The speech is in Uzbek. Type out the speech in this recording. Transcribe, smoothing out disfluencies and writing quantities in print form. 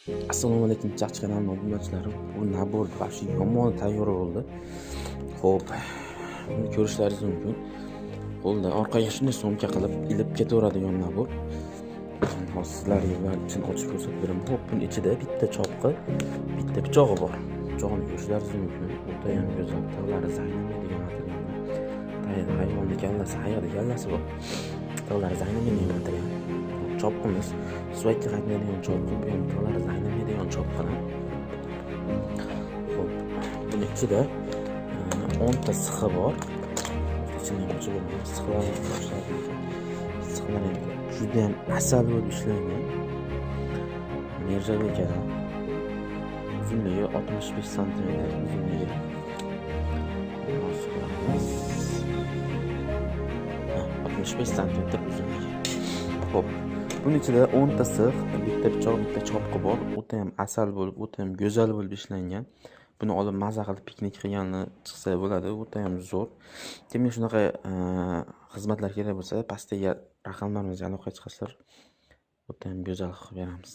Assalomu alaykum chaqchaqalarning obunachilarim. Bu nabor вообще yomon tayyor bo'ldi. Xo'p, buni ko'rishlaringiz mumkin. Qo'lda orqaga shunday so'mka qilib ilib ketaveradigan nabor. Hozir sizlarga va ichini ochib ko'rsatib beraman. Xo'p, buni ichida bitta chopqi, bitta pichog'i bor. Pichog'ini ko'rishlaringiz mumkin. O'ta ham go'zal. Tig'lari zaynamaydigan material. Tayyor hayvonni kallasi, hayvonni kallasi bor. Tig'lari zaynamaydigan material. Chopqimiz suvakka qaytmaydigan chopqi, bu ham tig'lari zaynamaydigan chopqi. Xo'p, buni ichida 10 ta sixi bor. Ichini ochib ko'raman. Sixlar ham juda ham asal bo'lib ishlangan. Nержавейкаdan uzunligi 65 sm uzunligi. 65 sm uzunligi. Xo'p, buning ichida 10 ta six, bitta pichoq, bitta chopqi bor. O'ta ham asal bo'lib, o'ta ham go'zal bo'lib ishlangan. Buni olib maza qilib piknik qilganini chiqsa bo'ladi, o'ta ham zo'r. Demak, shunaqa xizmatlar kerak bo'lsa, pastdagi raqamlarimizga aloqaga chiqasizlar. O'ta ham go'zal qilib beramiz.